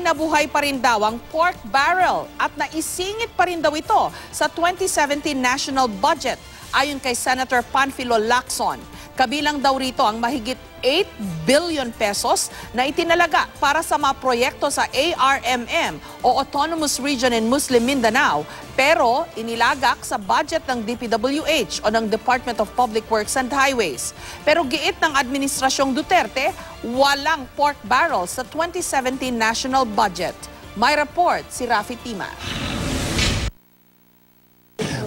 nabuhay pa rin daw ang pork barrel at naisingit pa rin daw ito sa 2017 national budget ayon kay Senator Panfilo Lacson. Kabilang daw rito ang mahigit 8 billion pesos na itinalaga para sa mga proyekto sa ARMM o Autonomous Region in Muslim Mindanao, pero inilagak sa budget ng DPWH o ng Department of Public Works and Highways. Pero giit ng Administrasyong Duterte, walang pork barrel sa 2017 national budget. May report si Rafi Tima.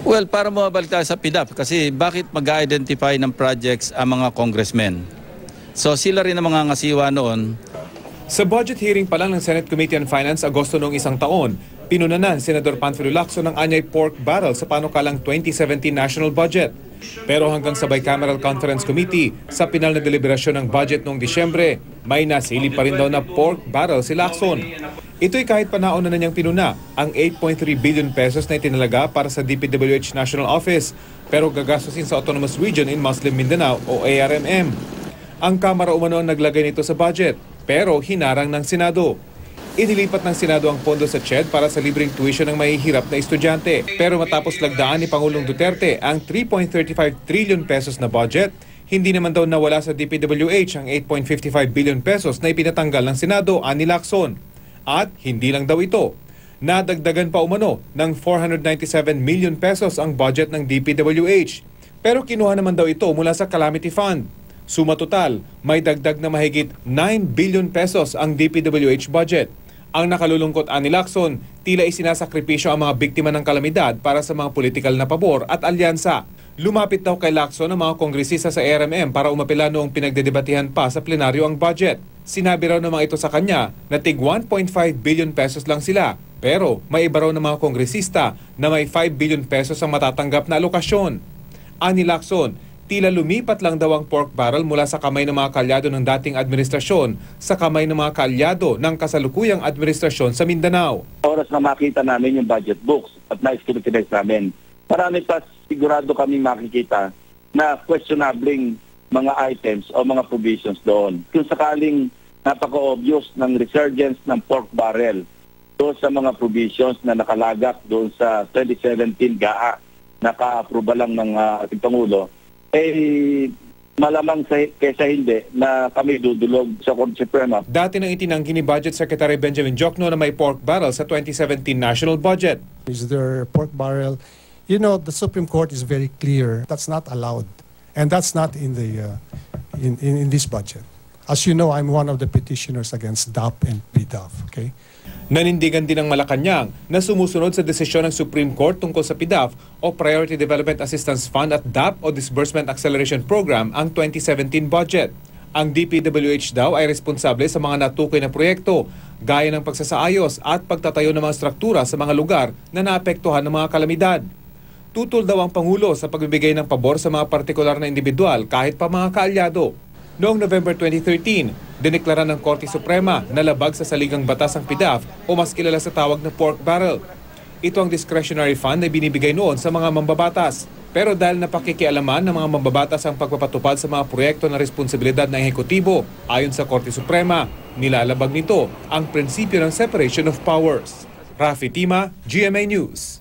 Well, para mabalik tayo sa PDAP, kasi bakit mag-identify ng projects ang mga congressmen? So sila rin ang mga ngasiwa noon. Sa budget hearing pa lang ng Senate Committee on Finance Agosto noong isang taon, pinunanan Senador Panfilo Lacson ng anyay pork barrel sa panukalang 2017 national budget. Pero hanggang sa Bicameral Conference Committee, sa pinal na deliberasyon ng budget noong Disyembre, may nasilip pa rin daw na pork barrel si Lacson. Ito'y kahit panaon na niyang pinuna ang 8.3 billion pesos na itinalaga para sa DPWH National Office, pero gagastusin sa Autonomous Region in Muslim Mindanao o ARMM. Ang Kamara umano ang naglagay nito sa budget, pero hinarang ng Senado. Inilipat ng Senado ang pondo sa CHED para sa libreng tuition ng mahihirap na estudyante. Pero matapos lagdaan ni Pangulong Duterte ang 3.35 trillion pesos na budget, hindi naman daw nawala sa DPWH ang 8.55 billion pesos na ipinatanggal ng Senado ani Lacson. At hindi lang daw ito. Nadagdagan pa umano ng 497 million pesos ang budget ng DPWH. Pero kinuha naman daw ito mula sa Calamity Fund. Suma total, may dagdag na mahigit 9 billion pesos ang DPWH budget. Ang nakalulungkot ani Lacson, tila isinasakripisyo ang mga biktima ng kalamidad para sa mga politikal na pabor at alyansa. Lumapit daw kay Lacson ang mga kongresista sa ARMM para umapela noong pinagdedebatihan pa sa plenaryo ang budget. Sinabi raw naman ito sa kanya na tig 1.5 billion pesos lang sila. Pero may iba raw ng mga kongresista na may 5 billion pesos ang matatanggap na alokasyon. Ani Lacson, tila lumipat lang daw ang pork barrel mula sa kamay ng mga kalyado ng dating administrasyon sa kamay ng mga kalyado ng kasalukuyang administrasyon sa Mindanao. Oras na makita namin yung budget books at na-scrutinize namin, marami pa sigurado kami makikita na questionabling mga items o mga provisions doon. Kung sakaling napaka-obvious ng resurgence ng pork barrel doon sa mga provisions na nakalagak doon sa 2017 GAA, naka-aproba lang ng ating Pangulo, malamang kaysa hindi na kami dudulog sa Korte Suprema. Dati nang itinanggi ni Budget Secretary Benjamin Jokno na may pork barrel sa 2017 national budget. Is there pork barrel? You know, the Supreme Court is very clear. That's not allowed. And that's not in the in this budget. As you know, I'm one of the petitioners against DAP and PDAF, okay? Nanindigan din ng Malacanang na sumusunod sa desisyon ng Supreme Court tungkol sa PDAF o Priority Development Assistance Fund at DAP o Disbursement Acceleration Program ang 2017 budget. Ang DPWH daw ay responsable sa mga natukoy na proyekto gaya ng pagsasaayos at pagtatayo ng mga struktura sa mga lugar na naapektuhan ng mga kalamidad. Tutol daw ang Pangulo sa pagbibigay ng pabor sa mga partikular na individual kahit pa mga kaalyado. Noong November 2013, dineklara ng Korte Suprema na labag sa saligang batas ang PDAF o mas kilala sa tawag na pork barrel. Ito ang discretionary fund na binibigay noon sa mga mambabatas. Pero dahil napakikialaman ng mga mambabatas ang pagpapatupad sa mga proyekto na responsibilidad ng ehekutibo, ayon sa Korte Suprema, nilalabag nito ang prinsipyo ng separation of powers. Rafi Tima, GMA News.